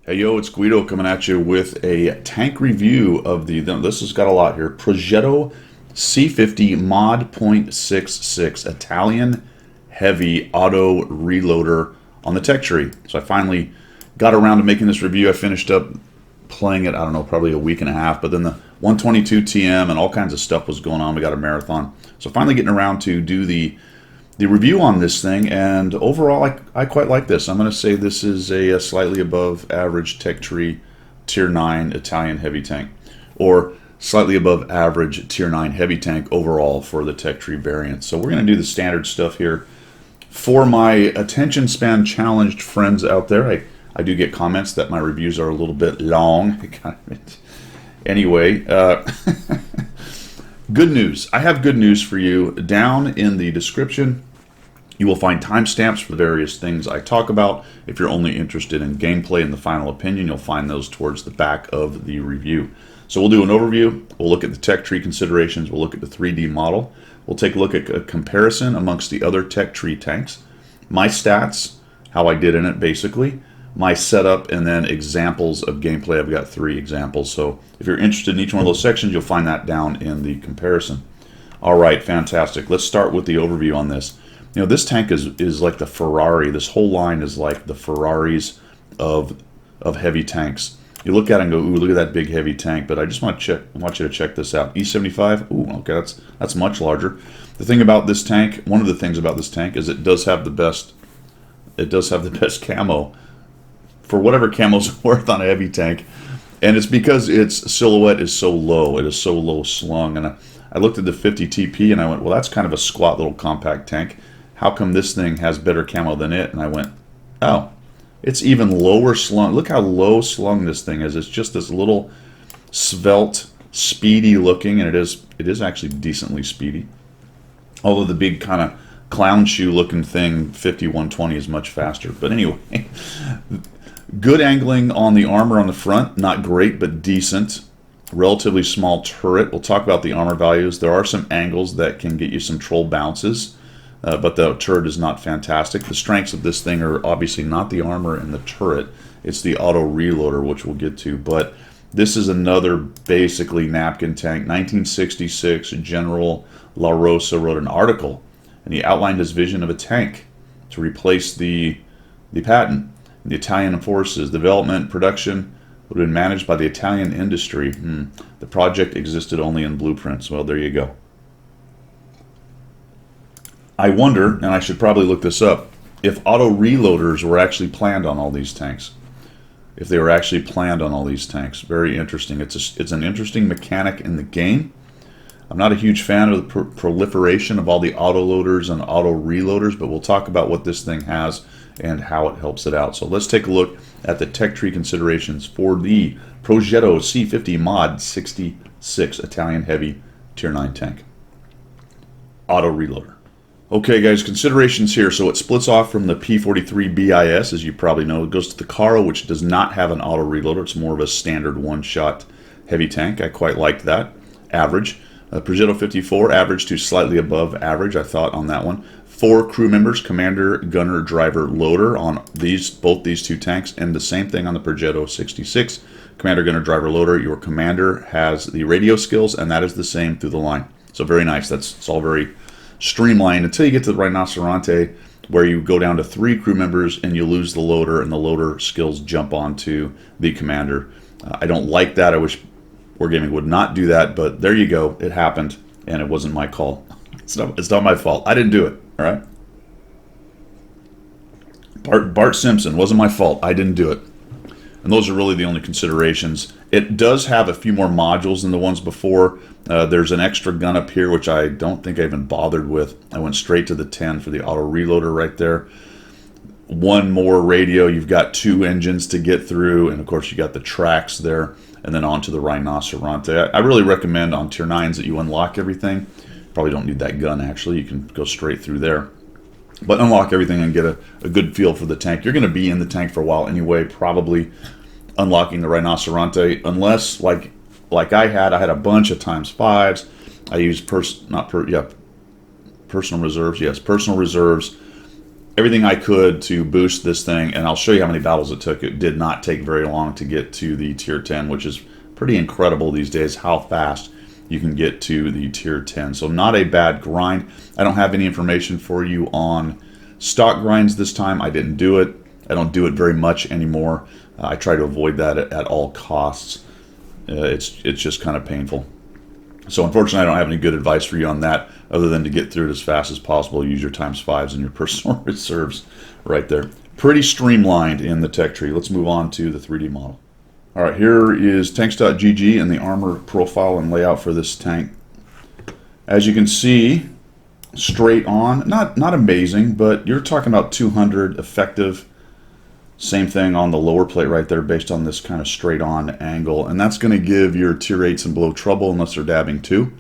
Hey yo, it's Guido coming at you with a tank review of this has got a lot here, Progetto C50 Mod .66 Italian heavy auto reloader on the tech tree. So I finally got around to making this review. I finished up playing it, I don't know, probably a week and a half, but then the 122 TM and all kinds of stuff was going on. We got a marathon. So finally getting around to do the review on this thing, and overall I quite like this. I'm going to say this is a slightly above average tech tree tier 9 Italian heavy tank, or slightly above average tier 9 heavy tank overall for the tech tree variant. So we're going to do the standard stuff here. For my attention span challenged friends out there, I do get comments that my reviews are a little bit long. Anyway, good news. I have good news for you. Down in the description, you will find timestamps for the various things I talk about. If you're only interested in gameplay and the final opinion, you'll find those towards the back of the review. So we'll do an overview. We'll look at the tech tree considerations. We'll look at the 3D model. We'll take a look at a comparison amongst the other tech tree tanks. My stats, how I did in it basically, my setup, and then examples of gameplay. I've got 3 examples. So if you're interested in each one of those sections, you'll find that down in the comparison. All right, fantastic. Let's start with the overview on this. You know, this tank is like the Ferrari. This whole line is like the Ferraris of heavy tanks. You look at it and go, ooh, look at that big heavy tank. But I just want you to check this out. E75. Ooh, okay, that's much larger. The thing about this tank, one of the things about this tank is it does have the best camo for whatever camo's worth on a heavy tank, and it's because its silhouette is so low. It is so low slung, and I looked at the 50 TP and I went, well, that's kind of a squat little compact tank. How come this thing has better camo than it? And I went, oh, it's even lower slung. Look how low slung this thing is. It's just this little svelte, speedy looking, and it is actually decently speedy. Although the big kind of clown shoe looking thing, 5120, is much faster. But anyway, good angling on the armor on the front. Not great, but decent. Relatively small turret. We'll talk about the armor values. There are some angles that can get you some troll bounces. But the turret is not fantastic. The strengths of this thing are obviously not the armor and the turret. It's the auto reloader, which we'll get to. But this is another basically napkin tank. 1966, General La Rosa wrote an article, and he outlined his vision of a tank to replace the Patton. The Italian forces, development, production would have been managed by the Italian industry. The project existed only in blueprints. Well, there you go. I wonder, and I should probably look this up, if auto reloaders were actually planned on all these tanks. If they were actually planned on all these tanks. Very interesting. It's an interesting mechanic in the game. I'm not a huge fan of the proliferation of all the auto loaders and auto reloaders, but we'll talk about what this thing has and how it helps it out. So let's take a look at the tech tree considerations for the Progetto C50 Mod 66 Italian Heavy Tier 9 tank. Auto reloader. Okay guys, considerations here. So it splits off from the P43 BIS, as you probably know. It goes to the Caro, which does not have an auto reloader. It's more of a standard one-shot heavy tank. I quite liked that. Average. Progetto 54, average to slightly above average, I thought, on that one. 4 crew members, commander, gunner, driver, loader on both these 2 tanks, and the same thing on the Progetto 66. Commander, gunner, driver, loader. Your commander has the radio skills, and that is the same through the line. So very nice. It's all very streamlined until you get to the Rhinoceronte, where you go down to 3 crew members and you lose the loader, and the loader skills jump onto the commander. I don't like that. I wish Wargaming would not do that, but there you go. It happened, and it wasn't my call. It's not my fault. I didn't do it. All right. Bart Simpson, wasn't my fault. I didn't do it. And those are really the only considerations. It does have a few more modules than the ones before. There's an extra gun up here, which I don't think I even bothered with. I went straight to the 10 for the auto reloader right there. 1 more radio. You've got 2 engines to get through, and of course you got the tracks there, and then onto the Rhinoceronte. I really recommend on Tier 9s that you unlock everything. Probably don't need that gun, actually. You can go straight through there. But unlock everything and get a good feel for the tank. You're going to be in the tank for a while anyway, probably unlocking the Rhinoceronte, unless, like I had a bunch of ×5s. I used personal reserves. Yes, personal reserves. everything I could to boost this thing, and I'll show you how many battles it took. It did not take very long to get to the tier 10, which is pretty incredible these days, how fast you can get to the tier 10. So not a bad grind. I don't have any information for you on stock grinds this time. I didn't do it. I don't do it very much anymore. I try to avoid that at all costs. It's just kind of painful. So unfortunately, I don't have any good advice for you on that, other than to get through it as fast as possible. Use your ×5s and your personal reserves right there. Pretty streamlined in the tech tree. Let's move on to the 3D model. All right, here is tanks.gg and the armor profile and layout for this tank. As you can see, straight on, not amazing, but you're talking about 200 effective. Same thing on the lower plate right there, based on this kind of straight on angle, and that's going to give your tier 8s and below trouble unless they're dabbing 2.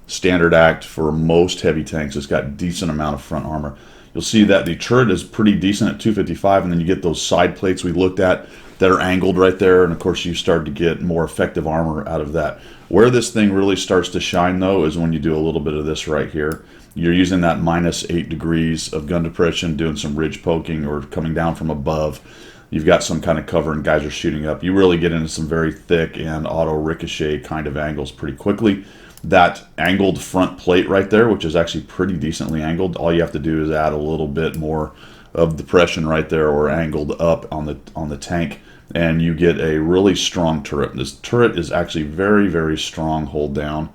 Standard act for most heavy tanks. It's got a decent amount of front armor. You'll see that the turret is pretty decent at 255, and then you get those side plates we looked at that are angled right there, and of course you start to get more effective armor out of that. Where this thing really starts to shine though is when you do a little bit of this right here. You're using that -8 degrees of gun depression, doing some ridge poking or coming down from above. You've got some kind of cover and guys are shooting up. You really get into some very thick and auto ricochet kind of angles pretty quickly. That angled front plate right there, which is actually pretty decently angled, all you have to do is add a little bit more of depression right there, or angled up on the tank, and you get a really strong turret. This turret is actually very, very strong hold down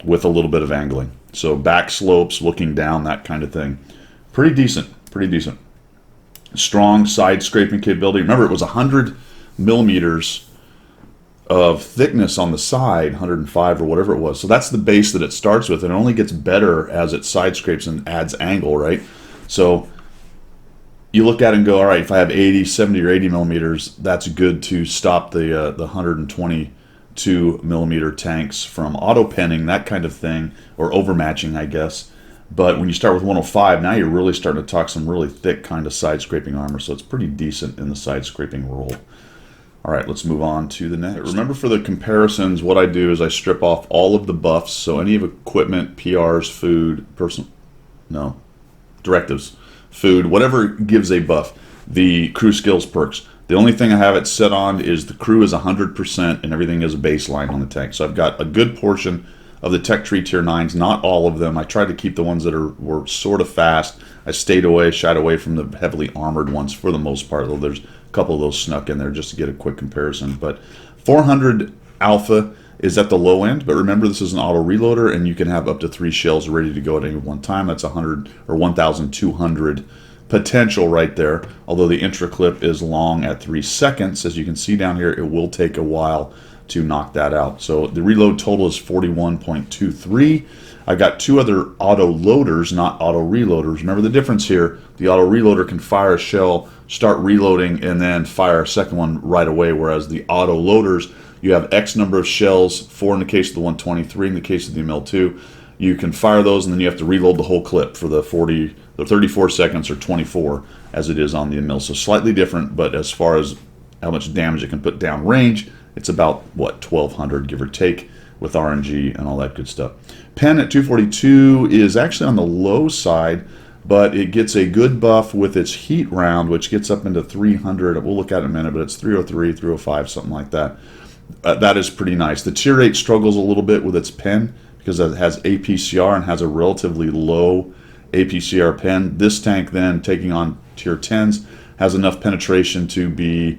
with a little bit of angling. So back slopes, looking down, that kind of thing. Pretty decent, pretty decent. Strong side scraping capability. Remember, it was 100 millimeters of thickness on the side, 105 or whatever it was. So that's the base that it starts with, and it only gets better as it side scrapes and adds angle, right? So you look at it and go, all right, if I have 80, 70, or 80 millimeters, that's good to stop the 122 millimeter tanks from auto penning, that kind of thing, or overmatching, I guess. But when you start with 105, now you're really starting to talk some really thick kind of side scraping armor, so it's pretty decent in the side scraping role. All right, let's move on to the next. Remember, for the comparisons, what I do is I strip off all of the buffs, so any of equipment, PRs, food, directives, food, whatever gives a buff, the crew skills perks. The only thing I have it set on is the crew is 100% and everything is a baseline on the tank. So I've got a good portion of the tech tree tier 9s, not all of them. I tried to keep the ones that were sort of fast. I shied away from the heavily armored ones for the most part, though there's a couple of those snuck in there just to get a quick comparison. But 400 alpha is at the low end, but remember, this is an auto reloader and you can have up to 3 shells ready to go at any one time. That's 100 or 1,200 potential right there. Although the intra clip is long at 3 seconds, as you can see down here, it will take a while to knock that out. So the reload total is 41.23. I've got 2 other auto loaders, not auto reloaders. Remember the difference here. The auto reloader can fire a shell, start reloading, and then fire a second one right away, whereas the auto loaders, you have X number of shells, 4 in the case of the 123, in the case of the ML2. You can fire those, and then you have to reload the whole clip for the 34 seconds or 24, as it is on the ML. So slightly different, but as far as how much damage it can put down range, it's about, what, 1,200, give or take, with RNG and all that good stuff. Pen at 242 is actually on the low side, but it gets a good buff with its heat round, which gets up into 300. We'll look at it in a minute, but it's 303, 305, something like that. That is pretty nice. The tier 8 struggles a little bit with its pen because it has APCR and has a relatively low APCR pen. This tank then, taking on tier 10s, has enough penetration to be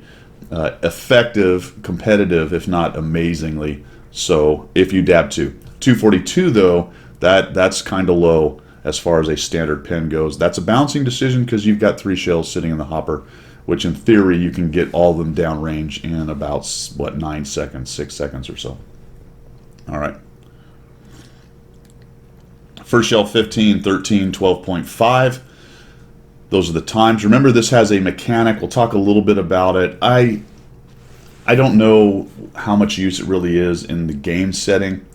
effective, competitive, if not amazingly so, if you dab 2. 242 though, that's kind of low as far as a standard pen goes. That's a balancing decision because you've got 3 shells sitting in the hopper, which in theory you can get all of them downrange in about, what, 9 seconds, 6 seconds or so. All right. First shell 15, 13, 12.5. Those are the times. Remember, this has a mechanic. We'll talk a little bit about it. I don't know how much use it really is in the game setting,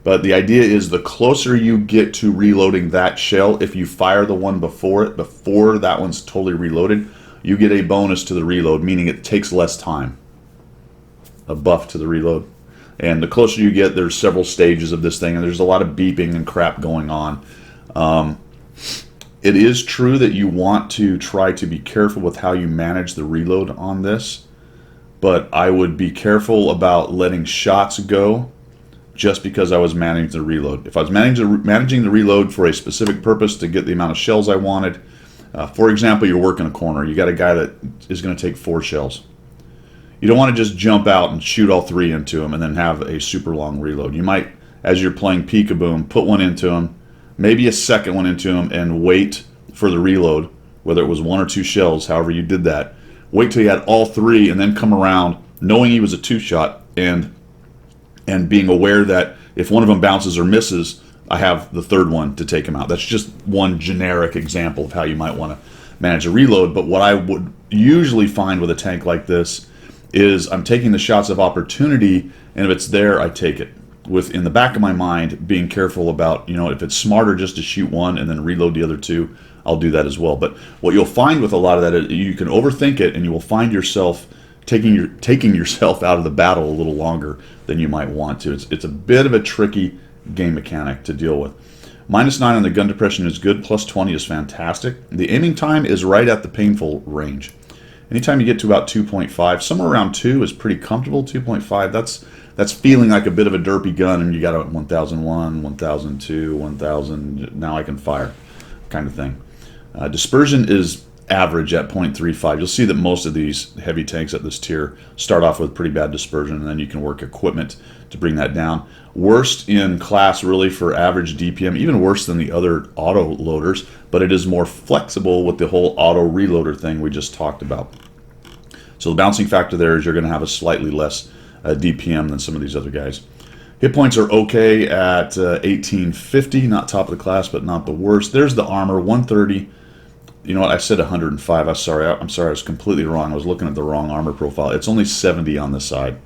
but the idea is the closer you get to reloading that shell, if you fire the one before it, before that one's totally reloaded, you get a bonus to the reload, meaning it takes less time. A buff to the reload. And the closer you get, there's several stages of this thing, and there's a lot of beeping and crap going on. It is true that you want to try to be careful with how you manage the reload on this, but I would be careful about letting shots go just because I was managing the reload. If I was managing the reload for a specific purpose to get the amount of shells I wanted, for example, you're working a corner. You got a guy that is going to take 4 shells. You don't want to just jump out and shoot all 3 into him and then have a super long reload. You might, as you're playing peekaboo, put one into him, maybe a second one into him, and wait for the reload, whether it was 1 or 2 shells, however you did that. Wait till you had all 3 and then come around knowing he was a 2-shot and being aware that if one of them bounces or misses, I have the 3rd one to take him out. That's just one generic example of how you might want to manage a reload. But what I would usually find with a tank like this is I'm taking the shots of opportunity, and if it's there, I take it. With, in the back of my mind, being careful about, if it's smarter just to shoot one and then reload the other 2, I'll do that as well. But what you'll find with a lot of that is you can overthink it, and you will find yourself taking yourself out of the battle a little longer than you might want to. It's a bit of a tricky game mechanic to deal with. -9 on the gun depression is good. +20 is fantastic. The aiming time is right at the painful range. Anytime you get to about 2.5, somewhere around 2 is pretty comfortable. 2.5, that's feeling like a bit of a derpy gun, and you got a 1001, 1002, 1000, now I can fire kind of thing. Dispersion is average at 0.35. You'll see that most of these heavy tanks at this tier start off with pretty bad dispersion, and then you can work equipment to bring that down. Worst in class really for average DPM, even worse than the other auto loaders, but it is more flexible with the whole auto reloader thing we just talked about. So the bouncing factor there is you're going to have a slightly less DPM than some of these other guys. Hit points are okay at 1850, not top of the class, but not the worst. There's the armor, 130. You know what? I said 105. I'm sorry. I was completely wrong. I was looking at the wrong armor profile. It's only 70 on the side.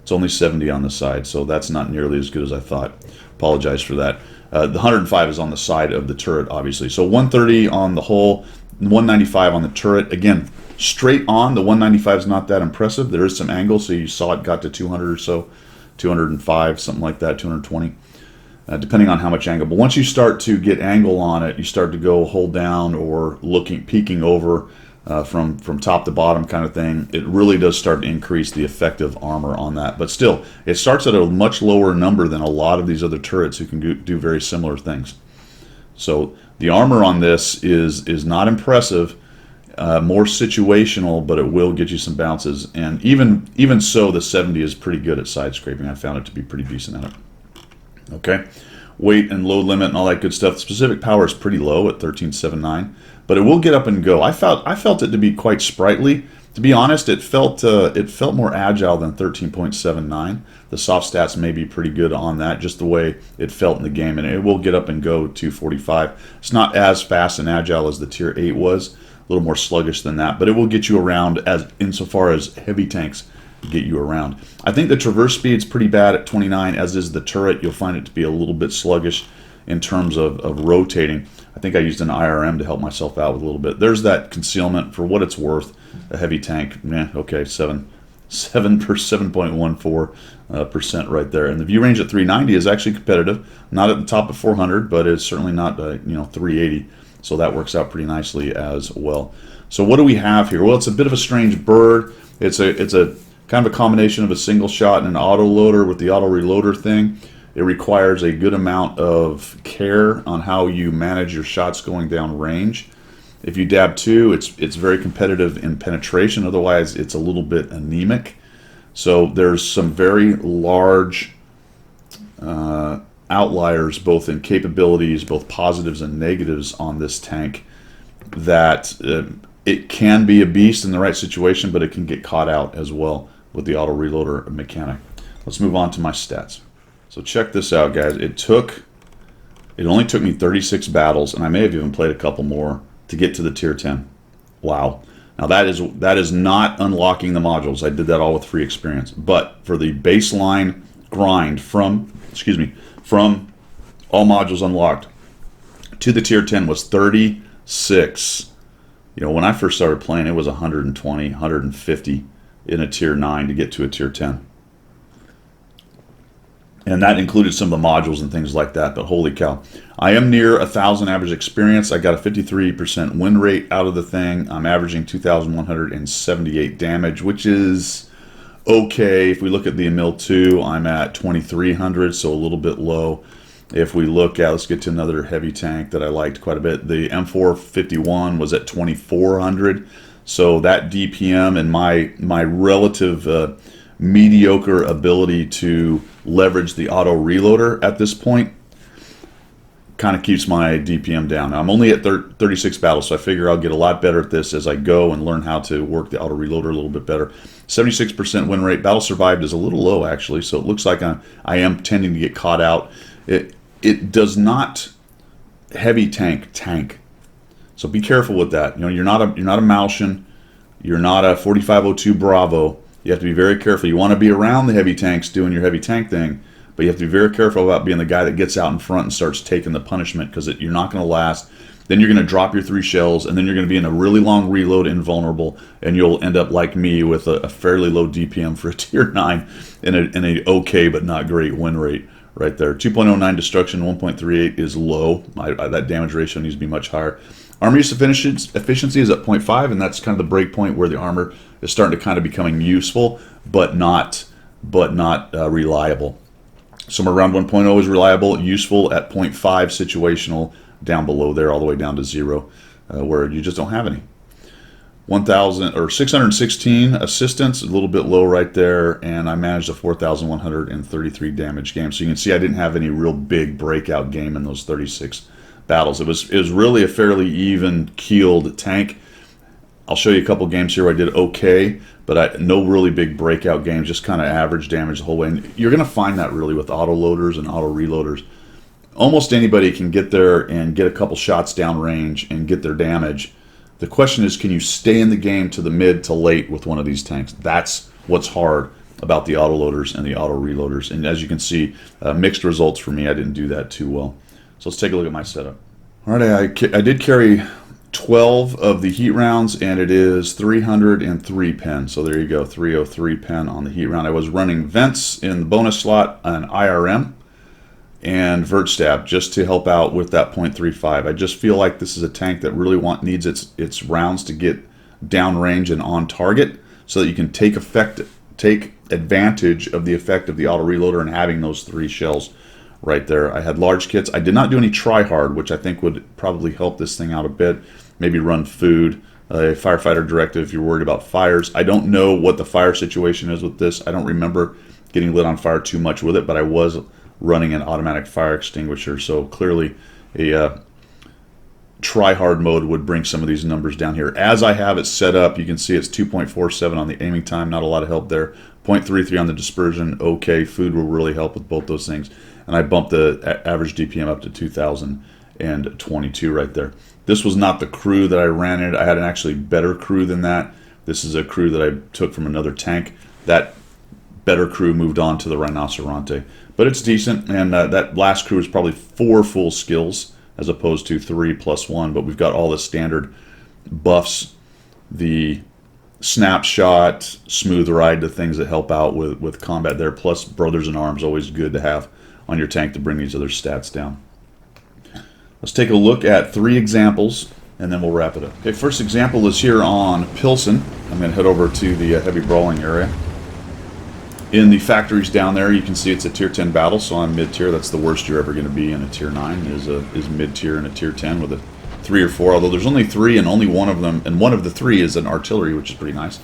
It's only 70 on the side, so that's not nearly as good as I thought. Apologize for that. The 105 is on the side of the turret, obviously. So 130 on the hull, 195 on the turret. Again, straight on, the 195 is not that impressive. There is some angle, so you saw it got to 200 or so, 205, something like that, 220. Depending on how much angle. But once you start to get angle on it, you start to go hold down or peeking over from top to bottom kind of thing. It really does start to increase the effective armor on that. But still, it starts at a much lower number than a lot of these other turrets who can do very similar things. So the armor on this is not impressive, more situational, but it will get you some bounces. And even so, the 70 is pretty good at side scraping. I found it to be pretty decent at it. Okay, weight and load limit and all that good stuff. Specific power is pretty low at 1379, but it will get up and go. I felt it to be quite sprightly. To be honest, it felt more agile than 13.79. The soft stats may be pretty good on that, just the way it felt in the game, and it will get up and go 245. It's not as fast and agile as the Tier 8 was, a little more sluggish than that, but it will get you around as insofar as heavy tanks get you around. I think the traverse speed's pretty bad at 29, as is the turret. You'll find it to be a little bit sluggish in terms of rotating. I think I used an IRM to help myself out with a little bit. There's that concealment. For what it's worth, a heavy tank, okay, 7.14% right there. And the view range at 390 is actually competitive. Not at the top of 400, but it's certainly not 380. So that works out pretty nicely as well. So what do we have here? Well, it's a bit of a strange bird. It's a kind of a combination of a single shot and an auto loader with the auto reloader thing. It requires a good amount of care on how you manage your shots going down range. If you dab 2, it's very competitive in penetration. Otherwise, it's a little bit anemic. So there's some very large outliers, both in capabilities, both positives and negatives on this tank, that it can be a beast in the right situation, but it can get caught out as well with the auto reloader mechanic. Let's move on to my stats. So check this out, guys. It only took me 36 battles, and I may have even played a couple more to get to the Tier 10. Wow. Now that is not unlocking the modules. I did that all with free experience. But for the baseline grind from all modules unlocked to the Tier 10 was 36. When I first started playing, it was 120, 150 in a Tier 9 to get to a Tier 10. and that included some of the modules and things like that. But holy cow, I am near 1,000 average experience. I got a 53% win rate out of the thing. I'm averaging 2,178 damage, which is okay. If we look at the Emil 2, I'm at 2,300, so a little bit low. If we look at, let's get to another heavy tank that I liked quite a bit. The M451 was at 2,400. So that DPM and my relative mediocre ability to leverage the auto reloader at this point kind of keeps my DPM down. Now, I'm only at 36 battles, so I figure I'll get a lot better at this as I go and learn how to work the auto reloader a little bit better. 76% win rate. Battle survived is a little low, actually, so it looks like I am tending to get caught out. It does not heavy tank. So be careful with that. You know, you're not a Malshin, you're not a 4502 Bravo. You have to be very careful. You want to be around the heavy tanks doing your heavy tank thing, but you have to be very careful about being the guy that gets out in front and starts taking the punishment, because you're not going to last. Then you're going to drop your 3 shells, and then you're going to be in a really long reload, invulnerable, and you'll end up like me with a fairly low DPM for a tier 9 and a okay but not great win rate right there. 2.09 destruction, 1.38 is low. That damage ratio needs to be much higher. Armor use efficiency is at 0.5, and that's kind of the break point where the armor is starting to kind of becoming useful, but not reliable. So around 1.0 is reliable, useful at 0.5, situational down below there, all the way down to 0, where you just don't have any. 616 assistance, a little bit low right there, and I managed a 4,133 damage game. So you can see I didn't have any real big breakout game in those 36 battles. It was really a fairly even keeled tank. I'll show you a couple games here where I did okay, but no really big breakout games, just kind of average damage the whole way. And you're going to find that really with auto loaders and auto reloaders. Almost anybody can get there and get a couple shots down range and get their damage. The question is, can you stay in the game to the mid to late with one of these tanks? That's what's hard about the auto loaders and the auto reloaders. And as you can see, mixed results for me. I didn't do that too well. So let's take a look at my setup. All right, I did carry 12 of the heat rounds, and it is 303 pen. So there you go, 303 pen on the heat round. I was running vents in the bonus slot, an IRM, and vert stab just to help out with that 0.35. I just feel like this is a tank that really needs its rounds to get downrange and on target, so that you can take advantage of the effect of the auto reloader and having those 3 shells right there. I had large kits. I did not do any try-hard, which I think would probably help this thing out a bit. Maybe run food, a firefighter directive if you're worried about fires. I don't know what the fire situation is with this. I don't remember getting lit on fire too much with it, but I was running an automatic fire extinguisher, so clearly a try-hard mode would bring some of these numbers down here. As I have it set up, you can see it's 2.47 on the aiming time, not a lot of help there. 0.33 on the dispersion, okay. Food will really help with both those things. And I bumped the average DPM up to 2,022 right there. This was not the crew that I ran it. I had an actually better crew than that. This is a crew that I took from another tank. That better crew moved on to the Rhinoceronte. But it's decent, and that last crew is probably 4 full skills as opposed to 3 plus 1. But we've got all the standard buffs, the snapshot, smooth ride, the things that help out with combat there, plus Brothers in Arms, always good to have on your tank to bring these other stats down. Let's take a look at 3 examples, and then we'll wrap it up. Okay, first example is here on Pilsen. I'm going to head over to the heavy brawling area. In the factories down there, you can see it's a tier 10 battle, so I'm mid-tier. That's the worst you're ever going to be in a tier 9, is mid-tier and a tier 10 with a 3 or 4, although there's only 3, and only one of them, and one of the 3 is an artillery, which is pretty nice.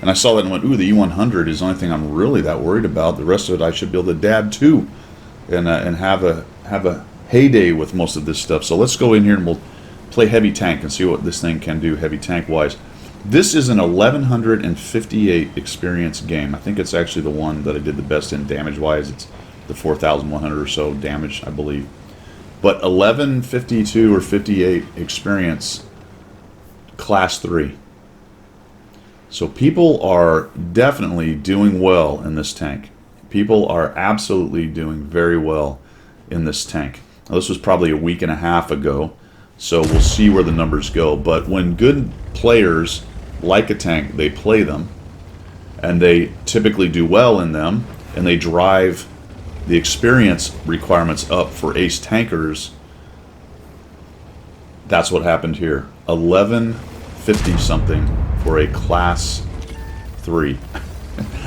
And I saw that and went, ooh, the E100 is the only thing I'm really that worried about. The rest of it I should be able to dab too, and have a heyday with most of this stuff. So let's go in here and we'll play heavy tank and see what this thing can do heavy tank wise. This is an 1158 experience game. I think it's actually the one that I did the best in damage wise. It's the 4,100 or so damage, I believe. But 1152 or 58 experience, class 3. So people are definitely doing well in this tank. People are absolutely doing very well in this tank. Now, this was probably a week and a half ago, so we'll see where the numbers go. But when good players like a tank, they play them, and they typically do well in them, and they drive the experience requirements up for ace tankers, that's what happened here. 1150 something for a class 3.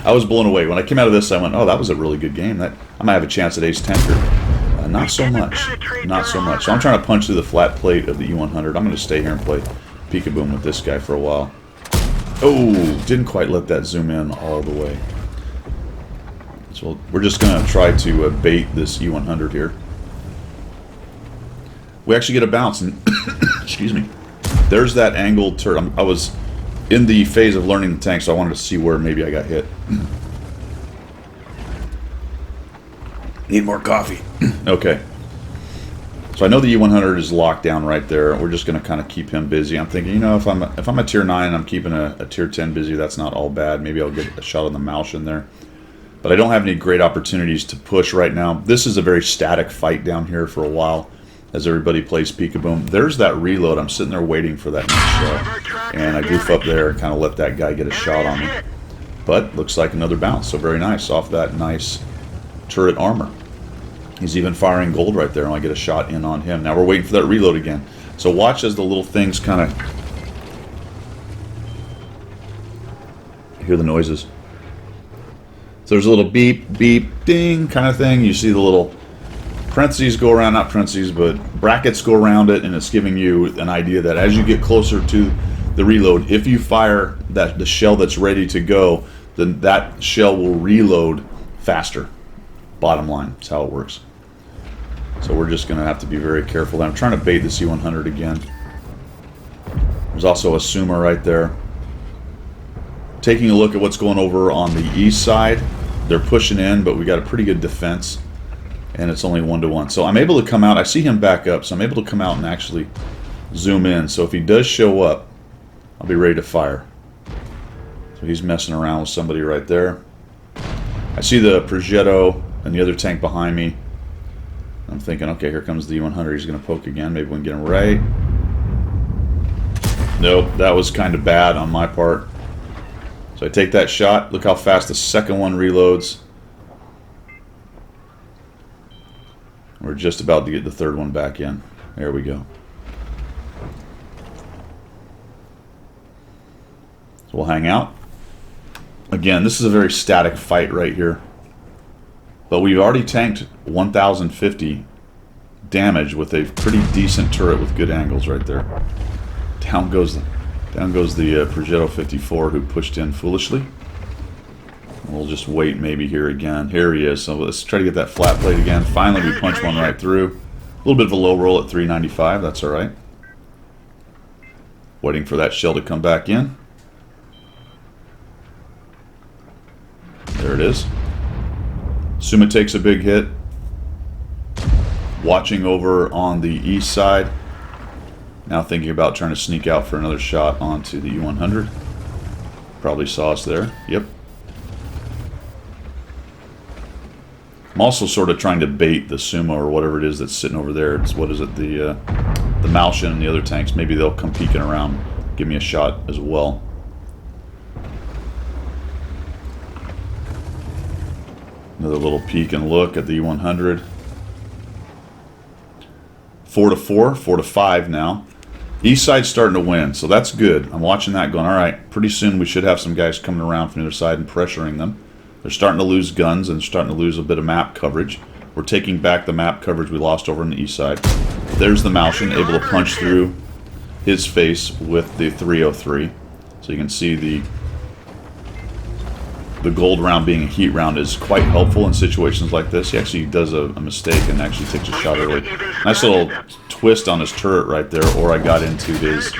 I was blown away. When I came out of this, I went, oh, that was a really good game. That I might have a chance at ace tanker. Not so much. Not so much. So I'm trying to punch through the flat plate of the U100. I'm going to stay here and play peekaboo with this guy for a while. Oh, didn't quite let that zoom in all the way. So we're just going to try to bait this U100 here. We actually get a bounce, and excuse me. There's that angled turret. I was in the phase of learning the tank, so I wanted to see where maybe I got hit. Need more coffee. Okay. So I know the U100 is locked down right there. We're just going to kind of keep him busy. I'm thinking, you know, if I'm a tier 9 and I'm keeping a tier 10 busy, that's not all bad. Maybe I'll get a shot on the Malshin there. But I don't have any great opportunities to push right now. This is a very static fight down here for a while as everybody plays peekaboo. There's that reload. I'm sitting there waiting for that next shot. And I goof up there and kind of let that guy get a shot on me. But looks like another bounce. So very nice off that nice turret armor. He's even firing gold right there, and I get a shot in on him. Now we're waiting for that reload again. So watch as the little things kind of... hear the noises. So there's a little beep, beep, ding kind of thing. You see the little parentheses go around, not parentheses, but brackets go around it, and it's giving you an idea that as you get closer to the reload, if you fire the shell that's ready to go, then that shell will reload faster. Bottom line, that's how it works. So we're just going to have to be very careful. I'm trying to bait the C100 again. There's also a Suma right there. Taking a look at what's going over on the east side. They're pushing in, but we got a pretty good defense. And it's only 1-to-1. So I'm able to come out. I see him back up, so I'm able to come out and actually zoom in. So if he does show up, I'll be ready to fire. So he's messing around with somebody right there. I see the Progetto and the other tank behind me. I'm thinking, okay, here comes the U100. He's going to poke again. Maybe we can get him right. Nope, that was kind of bad on my part. So I take that shot. Look how fast the second one reloads. We're just about to get the third one back in. There we go. So we'll hang out. Again, this is a very static fight right here. But we've already tanked 1,050 damage with a pretty decent turret with good angles right there. Down goes the Progetto 54 who pushed in foolishly. We'll just wait maybe here again. Here he is. So let's try to get that flat plate again. Finally, we punch one right through. A little bit of a low roll at 395. That's all right. Waiting for that shell to come back in. There it is. Suma takes a big hit. Watching over on the east side. Now thinking about trying to sneak out for another shot onto the U100. Probably saw us there. Yep. I'm also sort of trying to bait the Suma or whatever it is that's sitting over there. It's, what is it, the Malshin and the other tanks. Maybe they'll come peeking around, give me a shot as well. Another little peek and look at the U100. 4-4, 4-5 now. East side's starting to win, so that's good. I'm watching that going, all right, pretty soon we should have some guys coming around from the other side and pressuring them. They're starting to lose guns and starting to lose a bit of map coverage. We're taking back the map coverage we lost over on the east side. There's the Malshin able to punch through his face with the 303. So you can see the gold round being a heat round is quite helpful in situations like this. He actually does a mistake and actually takes a shot early. Nice little twist on his turret right there, or I got into his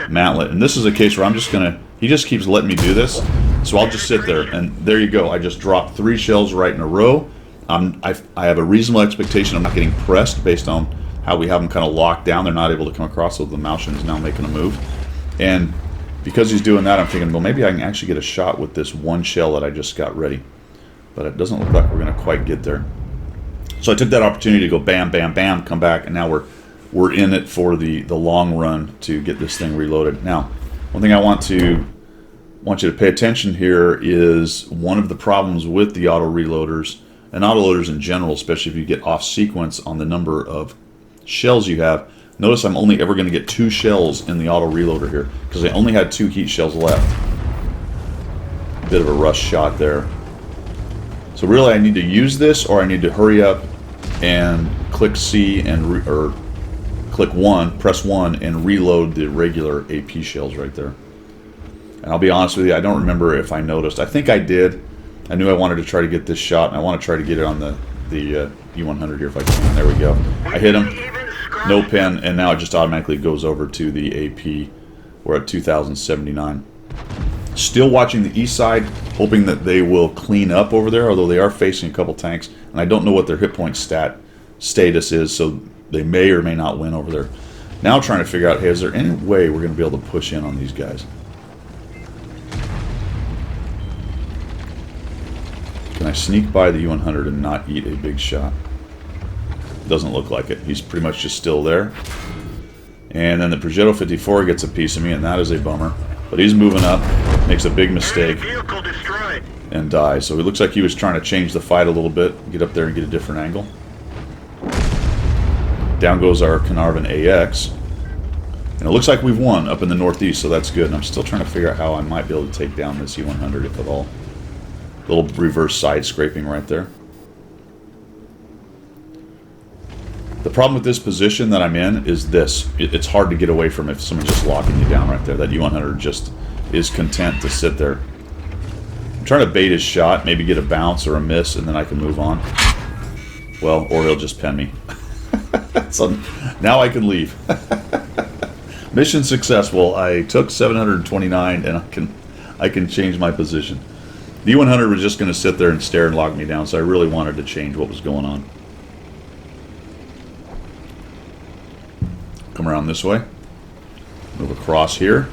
mantlet. And this is a case where I'm just going to, he just keeps letting me do this. So I'll just sit there, and there you go. I just dropped 3 shells right in a row. I have a reasonable expectation I'm not getting pressed based on how we have them kind of locked down. They're not able to come across, so the Malshin is now making a move. And because he's doing that, I'm thinking, well, maybe I can actually get a shot with this one shell that I just got ready. But it doesn't look like we're going to quite get there. So I took that opportunity to go bam, bam, bam, come back, and now we're in it for the long run to get this thing reloaded. Now, one thing I want you to pay attention here is one of the problems with the auto reloaders and autoloaders in general, especially if you get off sequence on the number of shells you have. Notice I'm only ever going to get 2 shells in the auto reloader here because I only had 2 heat shells left. Bit of a rush shot there. So really I need to use this, or I need to hurry up and click C and or click 1, press 1 and reload the regular AP shells right there. And I'll be honest with you, I don't remember if I noticed. I think I did. I knew I wanted to try to get this shot, and I want to try to get it on the E100 here if I can. There we go. I hit him. No pin, and now it just automatically goes over to the AP. We're at 2079. Still watching the east side, hoping that they will clean up over there, although they are facing a couple tanks, and I don't know what their hit point status is, so they may or may not win over there. Now trying to figure out, hey, is there any way we're going to be able to push in on these guys? Can I sneak by the U100 and not eat a big shot? Doesn't look like it. He's pretty much just still there. And then the Progetto 54 gets a piece of me, and that is a bummer. But he's moving up, makes a big mistake, and dies. So it looks like he was trying to change the fight a little bit, get up there and get a different angle. Down goes our Carnarvon AX. And it looks like we've won up in the northeast, so that's good. And I'm still trying to figure out how I might be able to take down this E100, if at all. Little reverse side scraping right there. The problem with this position that I'm in is this. It's hard to get away from if someone's just locking you down right there. That U100 just is content to sit there. I'm trying to bait his shot, maybe get a bounce or a miss, and then I can move on. Well, or he'll just pen me. So now I can leave. Mission successful. I took 729, and I can change my position. The U100 was just going to sit there and stare and lock me down, so I really wanted to change what was going on. Come around this way. Move across here.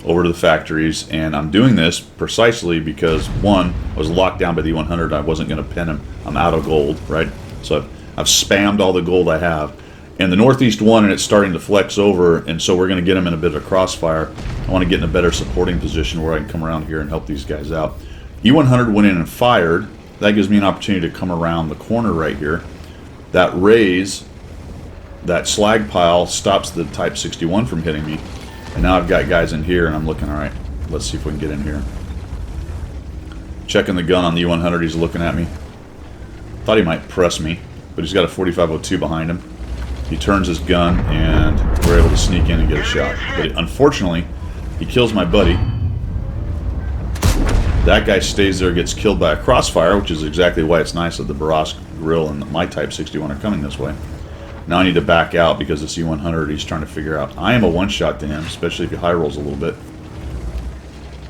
Over to the factories, and I'm doing this precisely because, one, I was locked down by the E100. I wasn't going to pin him. I'm out of gold, right? So I've spammed all the gold I have. And the northeast won, and it's starting to flex over, and so we're going to get him in a bit of a crossfire. I want to get in a better supporting position where I can come around here and help these guys out. E100 went in and fired. That gives me an opportunity to come around the corner right here. That raise, that slag pile, stops the Type 61 from hitting me. And now I've got guys in here, and I'm looking, all right, let's see if we can get in here. Checking the gun on the E100, he's looking at me. Thought he might press me, but he's got a 4502 behind him. He turns his gun, and we're able to sneak in and get a shot. But unfortunately, he kills my buddy. That guy stays there, gets killed by a crossfire, which is exactly why it's nice that the Barras grill and my Type 61 are coming this way. Now I need to back out because the C100 he's trying to figure out. I am a one-shot to him, especially if he high rolls a little bit.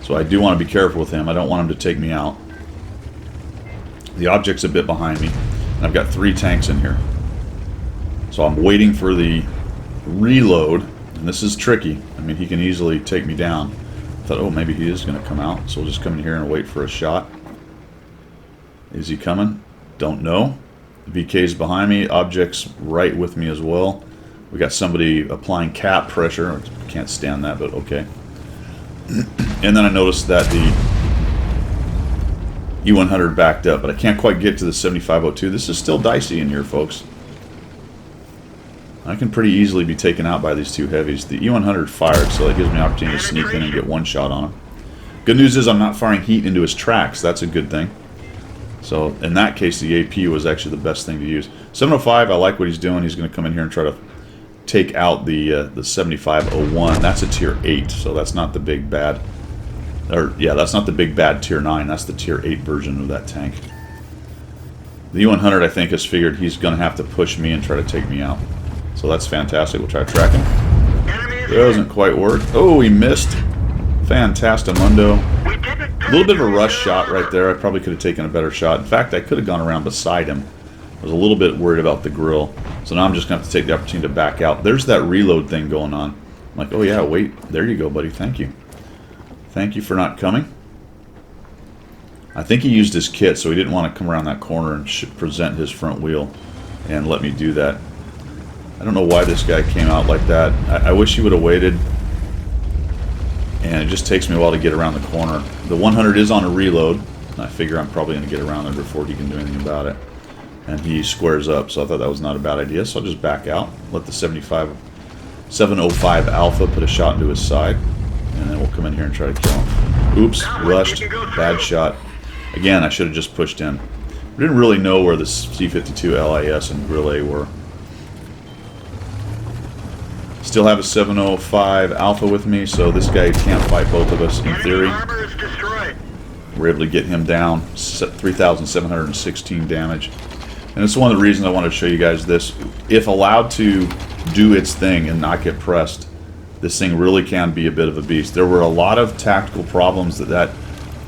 So I do want to be careful with him. I don't want him to take me out. The object's a bit behind me, and I've got 3 tanks in here. So I'm waiting for the reload, and this is tricky. I mean, he can easily take me down. I thought, oh, maybe he is going to come out, so we'll just come in here and wait for a shot. Is he coming? Don't know. The VK's behind me, object's right with me as well. We got somebody applying cap pressure. I can't stand that, but okay. And then I noticed that the E100 backed up, but I can't quite get to the 7502. This is still dicey in here, folks. I can pretty easily be taken out by these 2 heavies. The E100 fired, so that gives me an opportunity to sneak in and get 1 shot on him. Good news is I'm not firing heat into his tracks. That's a good thing. So in that case, the AP was actually the best thing to use. 705, I like what he's doing. He's going to come in here and try to take out the 7501. That's a tier 8, so that's not the big bad. Or yeah, that's not the big bad tier 9. That's the tier 8 version of that tank. The E100, I think, has figured he's going to have to push me and try to take me out. So that's fantastic. We'll try to track him. Doesn't quite work. Oh, he missed. Fantastimundo. A little bit of a rush shot right there. I probably could have taken a better shot. In fact, I could have gone around beside him. I was a little bit worried about the grill. So now I'm just going to have to take the opportunity to back out. There's that reload thing going on. I'm like, oh yeah, wait. There you go, buddy. Thank you. Thank you for not coming. I think he used his kit, so he didn't want to come around that corner and present his front wheel and let me do that. I don't know why this guy came out like that. I wish he would have waited and it just takes me a while to get around the corner. The 100 is on a reload, and I figure I'm probably going to get around there before he can do anything about it. And he squares up, so I thought that was not a bad idea, so I'll just back out, let the 705 Alpha put a shot into his side, and then we'll come in here and try to kill him. Oops, rushed, bad shot. Again, I should have just pushed in. We didn't really know where the C52 LIS and Grill A were. Still have a 705 Alpha with me, so this guy can't fight both of us in theory. We're able to get him down, 3,716 damage. And it's one of the reasons I wanted to show you guys this. If allowed to do its thing and not get pressed, this thing really can be a bit of a beast. There were a lot of tactical problems that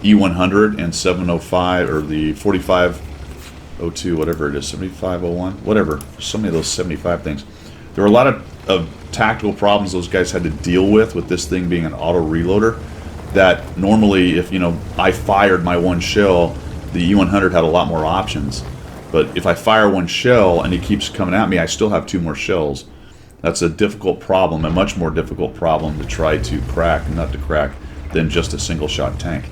E100 and 705, or the 4502, whatever it is, 7501, whatever. So many of those 75 things. There were a lot of tactical problems those guys had to deal with this thing being an auto reloader, that normally if, you know, I fired my one shell, the E100 had a lot more options. But if I fire one shell and he keeps coming at me, I still have 2 more shells. That's a difficult problem, a much more difficult problem to try to crack, not to crack, than just a single shot tank.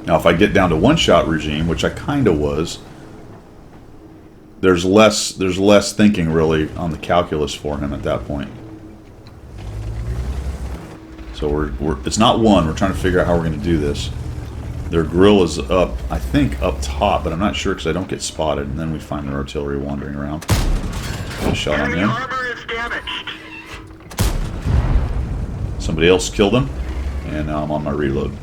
Now if I get down to one shot regime, which I kinda was, there's less thinking really on the calculus for him at that point. So it's not one, we're trying to figure out how we're gonna do this. Their grill is up, I think, up top, but I'm not sure because I don't get spotted. And then we find their artillery wandering around. Put a shot on him. Somebody else killed him, and now I'm on my reload.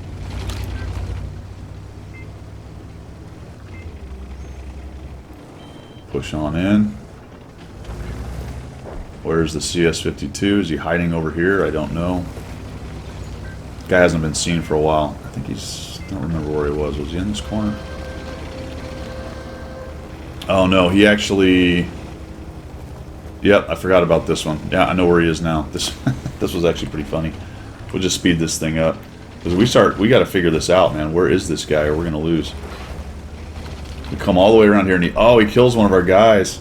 Push on in. Where's the CS52? Is he hiding over here? I don't know. Guy hasn't been seen for a while. I think he's... I don't remember where he was. Was he in this corner? Oh no, he actually... Yep, I forgot about this one. Yeah, I know where he is now. This was actually pretty funny. We'll just speed this thing up. Because we got to figure this out, man. Where is this guy or we're going to lose? We come all the way around here and he kills one of our guys.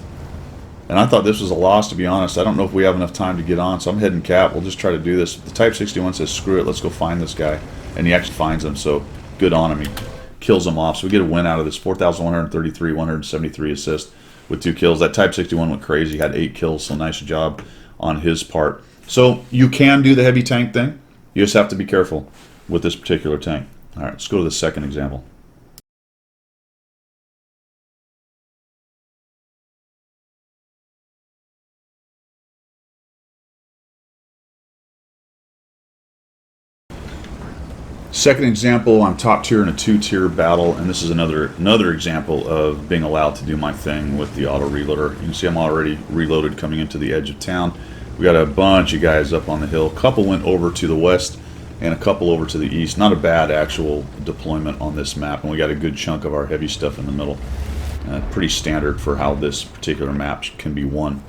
And I thought this was a loss, to be honest. I don't know if we have enough time to get on, so I'm heading cap. We'll just try to do this. The Type 61 says, screw it, let's go find this guy. And he actually finds him, so good on him. He kills him off. So we get a win out of this. 4,133, 173 assists with 2 kills. That Type 61 went crazy. He had 8 kills, so nice job on his part. So you can do the heavy tank thing. You just have to be careful with this particular tank. All right, let's go to the second example. Second example, I'm top tier in a 2-tier battle, and this is another example of being allowed to do my thing with the auto reloader. You can see I'm already reloaded coming into the edge of town. We got a bunch of guys up on the hill. A couple went over to the west and a couple over to the east. Not a bad actual deployment on this map, and we got a good chunk of our heavy stuff in the middle. Pretty standard for how this particular map can be won.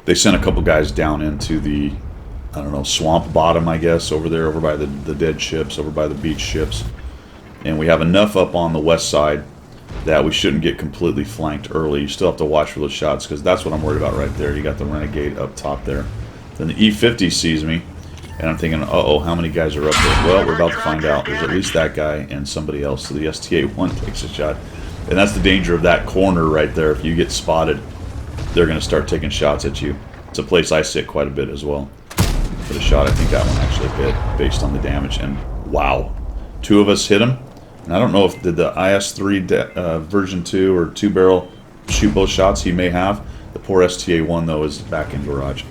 They sent a couple guys down into the, I don't know, swamp bottom, I guess, over there, over by the dead ships, over by the beach ships. And we have enough up on the west side that we shouldn't get completely flanked early. You still have to watch for those shots, because that's what I'm worried about right there. You got the Renegade up top there. Then the E50 sees me, and I'm thinking, uh-oh, how many guys are up there? Well, we're about to find out. There's at least that guy and somebody else. So the STA-1 takes a shot. And that's the danger of that corner right there. If you get spotted, they're going to start taking shots at you. It's a place I sit quite a bit as well. For the shot, I think that one actually hit based on the damage. And wow, 2 of us hit him. And I don't know if did the IS-3 version 2 or 2-barrel shoot both shots. He may have. The poor STA-1 though is back in garage.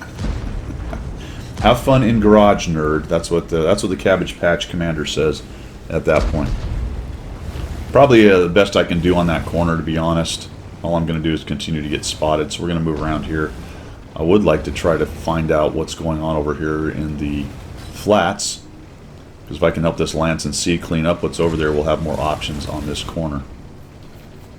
Have fun in garage, nerd. That's what the Cabbage Patch commander says at that point. Probably the best I can do on that corner, to be honest. All I'm going to do is continue to get spotted. So we're going to move around here. I would like to try to find out what's going on over here in the flats. Because if I can help this Lance and C clean up what's over there, we'll have more options on this corner.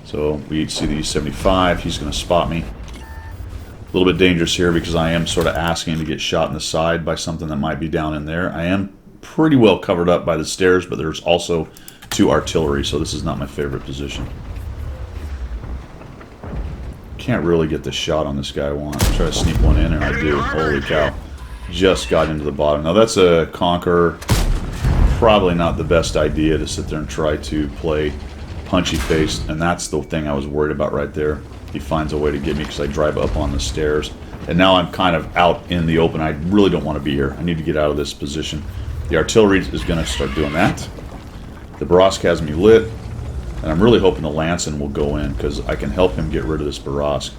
So we see the E75. He's going to spot me. A little bit dangerous here because I am sort of asking to get shot in the side by something that might be down in there. I am pretty well covered up by the stairs, but there's also 2 artillery, so this is not my favorite position. Can't really get the shot on this guy I want. Try to sneak one in, and I do. Holy cow. just got into the bottom. Now that's a Conqueror. Probably not the best idea to sit there and try to play punchy faced, and that's the thing I was worried about right there. He finds a way to get me because I drive up on the stairs. And now I'm kind of out in the open. I really don't want to be here. I need to get out of this position. The artillery is going to start doing that. The Barask has me lit. And I'm really hoping the Lancin will go in because I can help him get rid of this Barask.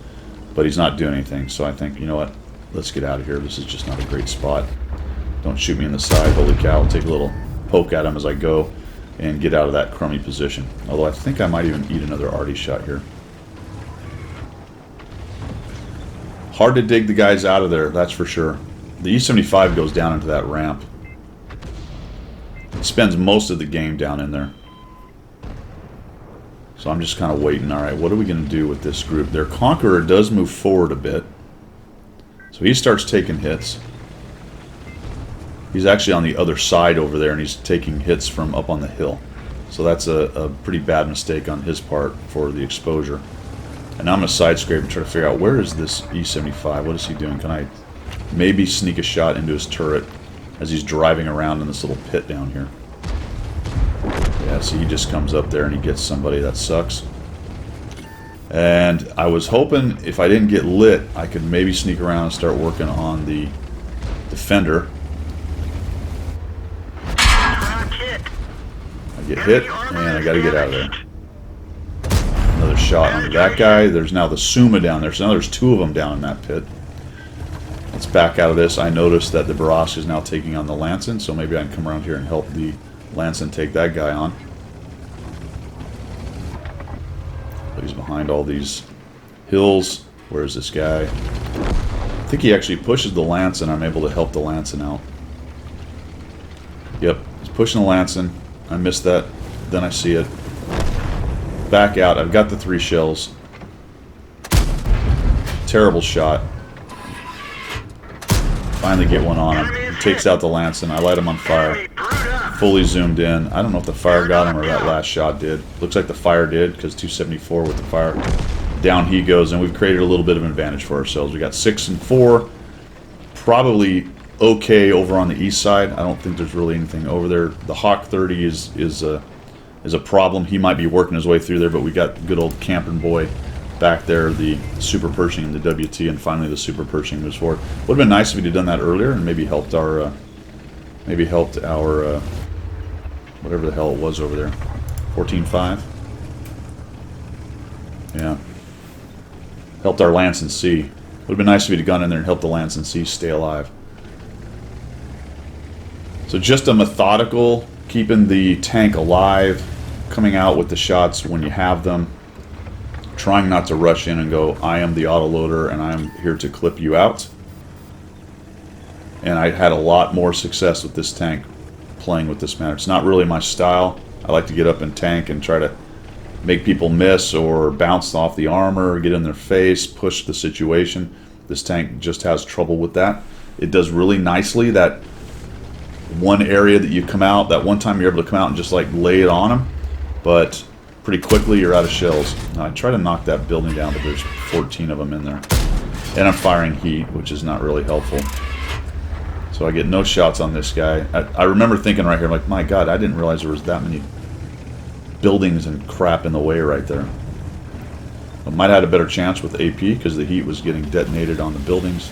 But he's not doing anything. So I think, you know what? Let's get out of here. This is just not a great spot. Don't shoot me in the side. Holy cow. I'll take a little poke at him as I go and get out of that crummy position. Although I think I might even eat another arty shot here. Hard to dig the guys out of there, that's for sure. The E75 goes down into that ramp. It spends most of the game down in there. So I'm just kind of waiting. Alright, what are we going to do with this group? Their Conqueror does move forward a bit. So he starts taking hits. He's actually on the other side over there, and he's taking hits from up on the hill. So that's a pretty bad mistake on his part for the exposure. And now I'm going to side scrape and try to figure out where is this E75? What is he doing? Can I maybe sneak a shot into his turret as he's driving around in this little pit down here? Yeah, see, he just comes up there and he gets somebody. That sucks. And I was hoping if I didn't get lit, I could maybe sneak around and start working on the defender. I get hit, and I got to get out of there. Another shot on that guy. There's now the Suma down there. So now there's two of them down in that pit. Let's back out of this. I noticed that the Barask is now taking on the Lancin, so maybe I can come around here and help the Lancin take that guy on. But he's behind all these hills. Where's this guy? I think he actually pushes the Lancin. I'm able to help the Lancin out. Yep, he's pushing the Lancin. I missed that. Then I see it. Back out. I've got the 3 shells. Terrible shot. Finally get one on him. He takes out the Lancin. I light him on fire. Fully zoomed in. I don't know if the fire got him or that last shot did. Looks like the fire did because 274 with the fire. Down he goes, and we've created a little bit of an advantage for ourselves. We got 6 and 4. Probably okay over on the east side. I don't think there's really anything over there. The Hawk 30 is a problem. He might be working his way through there, but we got good old Camping Boy back there, the Super Pershing and the WT, and finally the Super Pershing moves forward. Would have been nice if we'd have done that earlier and maybe helped our whatever the hell it was over there. 14.5. Yeah. Helped our Lancin C. Would have been nice if we'd have gone in there and helped the Lancin C stay alive. So just a methodical, keeping the tank alive, coming out with the shots when you have them, trying not to rush in and go, I am the autoloader and I'm here to clip you out. And I had a lot more success with this tank playing with this manner. It's not really my style. I like to get up and tank and try to make people miss or bounce off the armor, get in their face, push the situation. This tank just has trouble with that. It does really nicely that one area that you come out, that one time you're able to come out and just like lay it on them, but pretty quickly you're out of shells. Now, I try to knock that building down, but there's 14 of them in there. And I'm firing heat, which is not really helpful. So I get no shots on this guy. I remember thinking right here, like, my God, I didn't realize there was that many buildings and crap in the way right there. I might have had a better chance with AP because the heat was getting detonated on the buildings.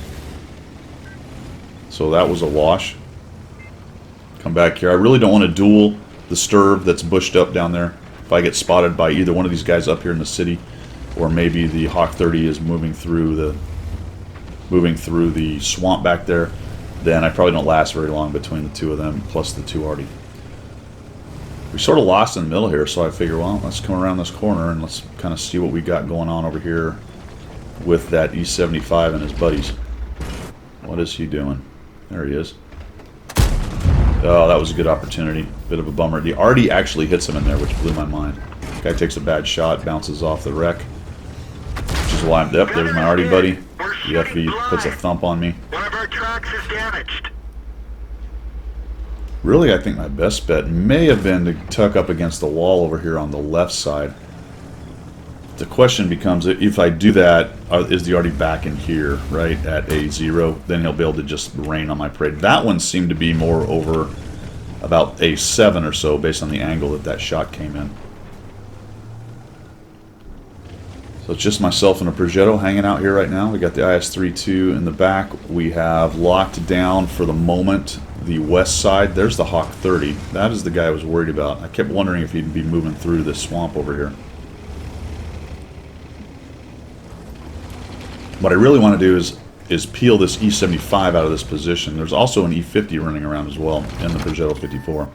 So that was a wash. Come back here. I really don't want to duel the Sturb that's bushed up down there. If I get spotted by either one of these guys up here in the city, or maybe the Hawk 30 is moving through the swamp back there, then I probably don't last very long between the two of them, plus the two already. We sort of lost in the middle here, so I figure, well, let's come around this corner and let's kind of see what we got going on over here with that E75 and his buddies. What is he doing? There he is. Oh, that was a good opportunity. Bit of a bummer. The arty actually hits him in there, which blew my mind. Guy takes a bad shot, bounces off the wreck. Which is why I'm... Yep, there's my arty buddy. The FV puts a thump on me. One of our tracks is damaged. Really, I think my best bet may have been to tuck up against the wall over here on the left side. The question becomes, if I do that, is the already back in here, right, at A0? Then he'll be able to just rain on my parade. That one seemed to be more over about A7 or so, based on the angle that that shot came in. So it's just myself and a Progetto hanging out here right now. We got the IS-32 in the back. We have locked down for the moment the west side. There's the Hawk 30. That is the guy I was worried about. I kept wondering if he'd be moving through this swamp over here. What I really want to do is peel this E75 out of this position. There's also an E50 running around as well in the Progetto 54.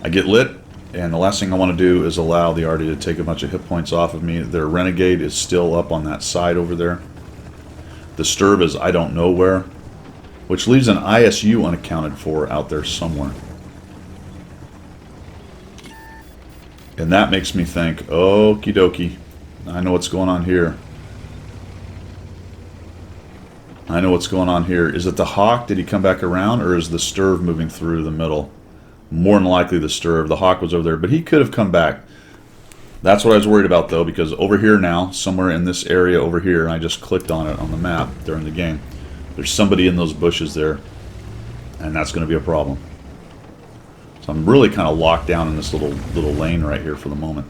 I get lit, and the last thing I want to do is allow the Artie to take a bunch of hit points off of me. Their Renegade is still up on that side over there. The Sturb is I don't know where, which leaves an ISU unaccounted for out there somewhere. And that makes me think, okie dokie, I know what's going on here. I know what's going on here. Is it the Hawk? Did he come back around? Or is the Sturv moving through the middle? More than likely the Sturv. The Hawk was over there, but he could have come back. That's what I was worried about, though, because over here now, somewhere in this area over here, and I just clicked on it on the map during the game, there's somebody in those bushes there, and that's going to be a problem. So I'm really kind of locked down in this little lane right here for the moment.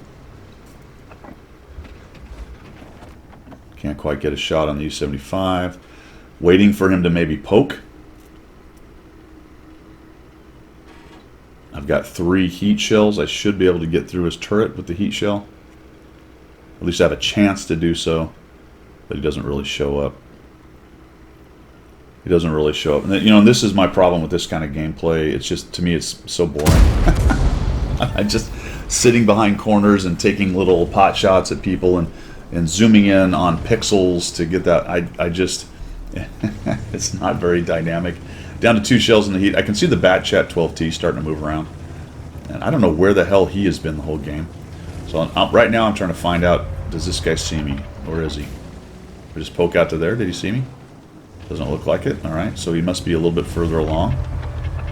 Can't quite get a shot on the U-75. Waiting for him to maybe poke. I've got 3 heat shells. I should be able to get through his turret with the heat shell. At least I have a chance to do so. But he doesn't really show up. He doesn't really show up. And you know, this is my problem with this kind of gameplay. It's just, to me, it's so boring. I'm just sitting behind corners and taking little pot shots at people and zooming in on pixels to get that. I just, it's not very dynamic. Down to 2 shells in the heat. I can see the Bat Chat 12T starting to move around. And I don't know where the hell he has been the whole game. So right now I'm trying to find out, does this guy see me? Or is he? We just poke out to there. Did he see me? Doesn't look like it. Alright, so he must be a little bit further along.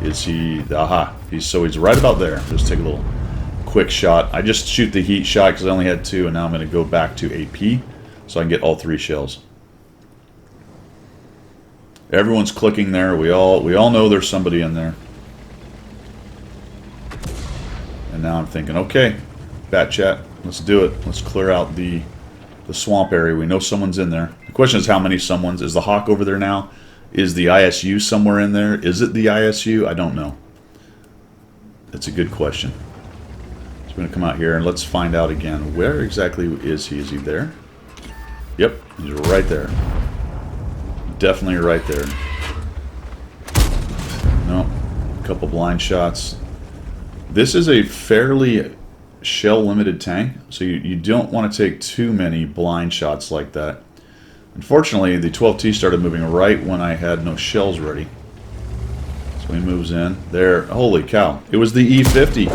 Is he? Aha. He's right about there. Just take a little quick shot. I just shoot the heat shot because I only had 2, and now I'm going to go back to AP so I can get all 3 shells. Everyone's clicking there. We all know there's somebody in there. And now I'm thinking, okay, Bat Chat, let's do it. Let's clear out the swamp area. We know someone's in there. The question is how many someone's. Is the Hawk over there now? Is the ISU somewhere in there? Is it the ISU? I don't know. That's a good question. So we're going to come out here and let's find out again. Where exactly is he? Is he there? Yep, he's right there. Definitely right there. No, a couple blind shots. This is a fairly shell-limited tank, so you don't want to take too many blind shots like that. Unfortunately, the 12T started moving right when I had no shells ready. So he moves in. There. Holy cow. It was the E50.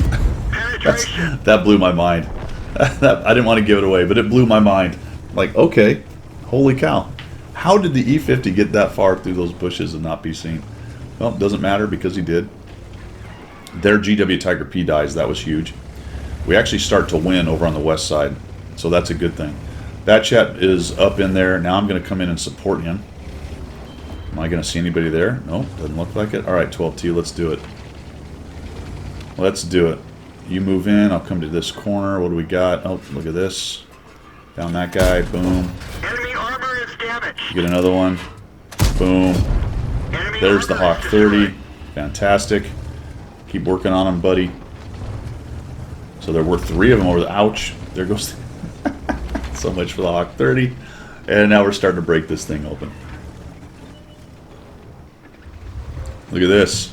That blew my mind. I didn't want to give it away, but it blew my mind. Like, okay, holy cow. How did the E50 get that far through those bushes and not be seen? Well, it doesn't matter because he did. Their GW Tiger P dies. That was huge. We actually start to win over on the west side, so that's a good thing. Bat Chat is up in there. Now I'm going to come in and support him. Am I going to see anybody there? No, doesn't look like it. All right, 12T, let's do it. Let's do it. You move in. I'll come to this corner. What do we got? Oh, look at this. Down that guy. Boom. Enemy armor is damaged. Get another one. Boom. Enemy There's the armor Hawk is 30. destroyed. Fantastic. Keep working on him, buddy. So there were 3 of them over the... Ouch. There goes... So much for the Hawk 30. And now we're starting to break this thing open. Look at this.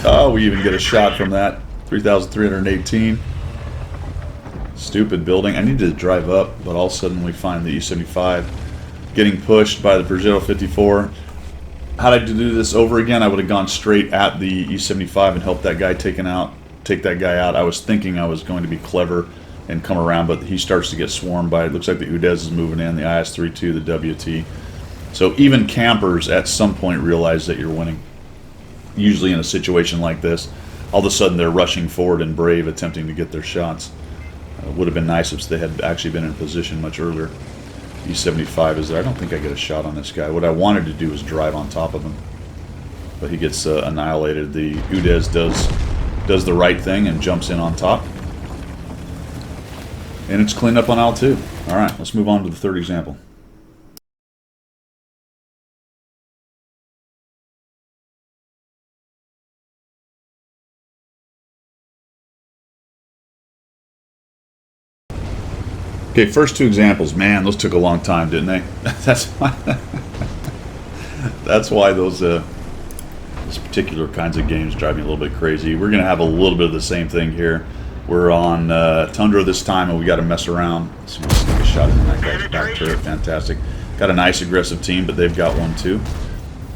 Oh, we even get a shot from that. 3,318. Stupid building. I need to drive up, but all of a sudden we find the E75 getting pushed by the Progetto 54. Had I to do this over again, I would have gone straight at the E75 and helped that guy take that guy out. I was thinking I was going to be clever and come around, but he starts to get swarmed by it. Looks like the Udez is moving in, the IS-32, the WT. So even campers at some point realize that you're winning. Usually in a situation like this, all of a sudden they're rushing forward and brave, attempting to get their shots. Would have been nice if they had actually been in position much earlier. E75 is there. I don't think I get a shot on this guy. What I wanted to do was drive on top of him, but he gets annihilated. The Udez does the right thing and jumps in on top, and it's cleaned up on aisle 2. All right, let's move on to the third example. Okay, first 2 examples. Man, those took a long time, didn't they? That's why those particular kinds of games drive me a little bit crazy. We're going to have a little bit of the same thing here. We're on Tundra this time, and we got to mess around. Let's see, let's take a shot in that guy's back turret. Fantastic. Got a nice aggressive team, but they've got one too.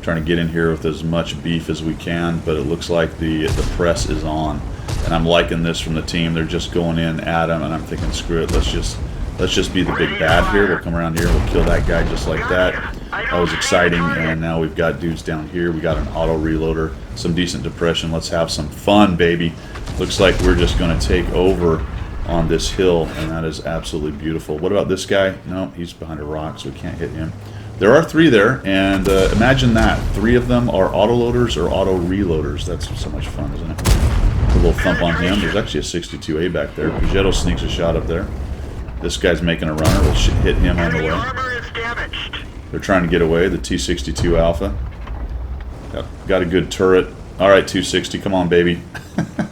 Trying to get in here with as much beef as we can, but it looks like the press is on, and I'm liking this from the team. They're just going in at him, and I'm thinking, screw it. Let's just be the big bad here. We'll come around here. We'll kill that guy just like that. That was exciting, and now we've got dudes down here. We got an auto reloader, some decent depression. Let's have some fun, baby. Looks like we're just going to take over on this hill, and that is absolutely beautiful. What about this guy? No, he's behind a rock, so we can't hit him. There are 3 there, and imagine that. 3 of them are autoloaders or auto reloaders. That's so much fun, isn't it? A little thump on him. There's actually a 62A back there. Progetto sneaks a shot up there. This guy's making a runner. We'll hit him on the way. Armor is damaged. They're trying to get away. The T62 Alpha. Got a good turret. All right, 260. Come on, baby.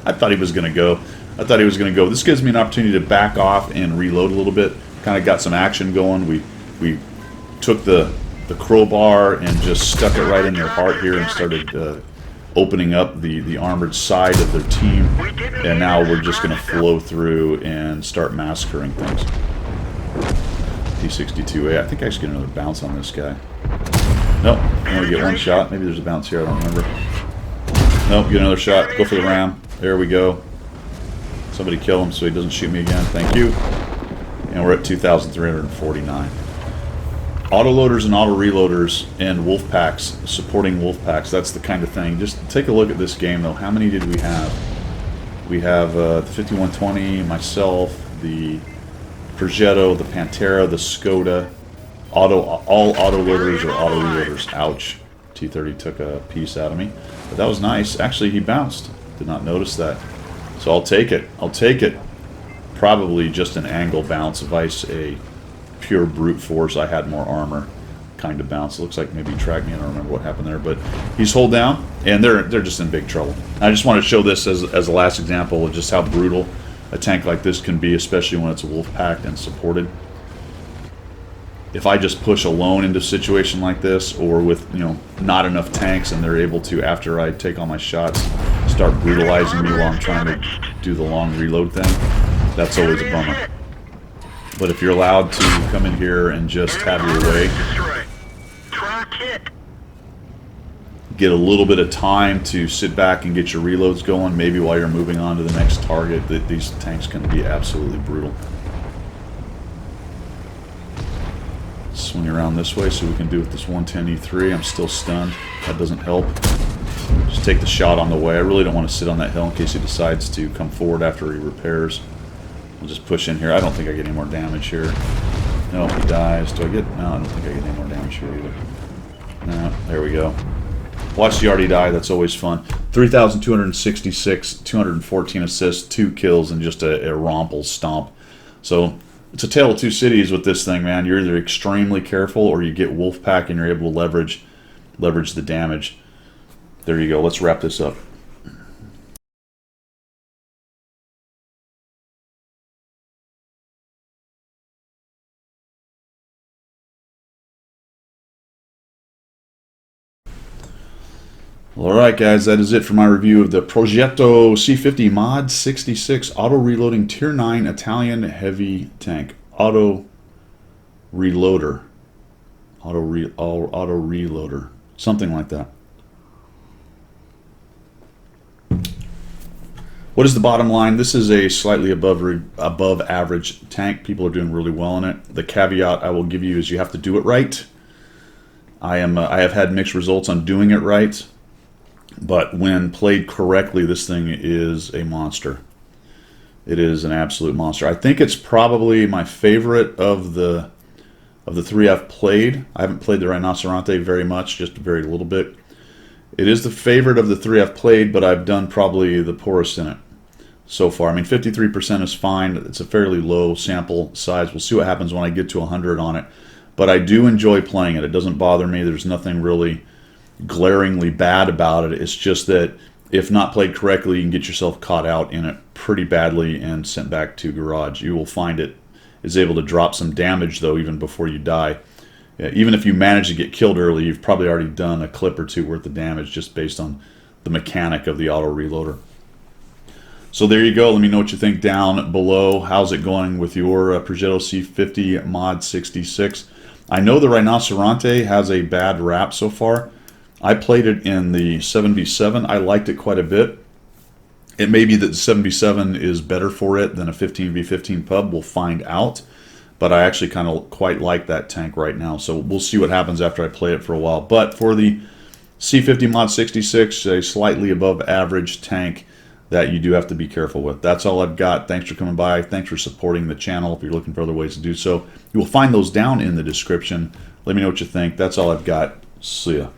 I thought he was going to go. This gives me an opportunity to back off and reload a little bit. Kind of got some action going. We took the crowbar and just stuck it right in their heart here and started opening up the armored side of their team, and now we're just going to flow through and start massacring things. T62A. I think I should get another bounce on this guy. Nope, I only get one shot. Maybe there's a bounce here, I don't remember. Nope, get another shot. Go for the ram. There we go. Somebody kill him so he doesn't shoot me again. Thank you. And we're at 2,349. Autoloaders and auto reloaders and wolf packs, supporting wolf packs, that's the kind of thing. Just take a look at this game though. How many did we have? We have the 5120, myself, the Progetto, the Pantera, the Skoda, all autoloaders or auto reloaders. Ouch. T30 took a piece out of me. But that was nice. Actually, he bounced. Did not notice that. So I'll take it. I'll take it. Probably just an angle bounce, vice a pure brute force. I had more armor kind of bounce. It looks like maybe he tracked me. I don't remember what happened there, but he's hold down, and they're just in big trouble. I just want to show this as the last example of just how brutal a tank like this can be, especially when it's wolf packed and supported. If I just push alone into a situation like this, or with not enough tanks, and they're able to, after I take all my shots, start brutalizing me while I'm trying to do the long reload thing, that's always a bummer. But if you're allowed to come in here and just have your way, get a little bit of time to sit back and get your reloads going, maybe while you're moving on to the next target, these tanks can be absolutely brutal. Swing around this way so we can do with this 110E3. I'm still stunned. That doesn't help. Just take the shot on the way. I really don't want to sit on that hill in case he decides to come forward after he repairs. We'll just push in here. I don't think I get any more damage here. No, he dies. Do I get... No, I don't think I get any more damage here either. No, there we go. Watch the already die. That's always fun. 3,266, 214 assists, 2 kills, and just a romple stomp. So it's a tale of two cities with this thing, man. You're either extremely careful or you get Wolfpack and you're able to leverage the damage. There you go. Let's wrap this up. Alright guys, that is it for my review of the Progetto C50 Mod 66 Auto Reloading Tier 9 Italian Heavy Tank. Auto Reloader. Auto Reloader. Something like that. What is the bottom line? This is a slightly above average tank. People are doing really well in it. The caveat I will give you is you have to do it right. I have had mixed results on doing it right. But when played correctly, this thing is a monster. It is an absolute monster. I think it's probably my favorite of the three I've played. I haven't played the Rhinoceronte very much, just a very little bit. It is the favorite of the three I've played, but I've done probably the poorest in it so far. I mean, 53% is fine. It's a fairly low sample size. We'll see what happens when I get to 100 on it. But I do enjoy playing it. It doesn't bother me. There's nothing really glaringly bad about it. It's just that if not played correctly, you can get yourself caught out in it pretty badly and sent back to garage. You will find it is able to drop some damage, though, even before you die. Even if you manage to get killed early, you've probably already done a clip or two worth of damage just based on the mechanic of the auto reloader. So there you go. Let me know what you think down below. How's it going with your Progetto C50 Mod 66? I know the Rhinoceronte has a bad rap so far. I played it in the 7v7. I liked it quite a bit. It may be that the 7v7 is better for it than a 15v15 pub. We'll find out. But I actually kind of quite like that tank right now. So we'll see what happens after I play it for a while. But for the C50 Mod 66, a slightly above average tank that you do have to be careful with. That's all I've got. Thanks for coming by. Thanks for supporting the channel. If you're looking for other ways to do so, you will find those down in the description. Let me know what you think. That's all I've got. See ya.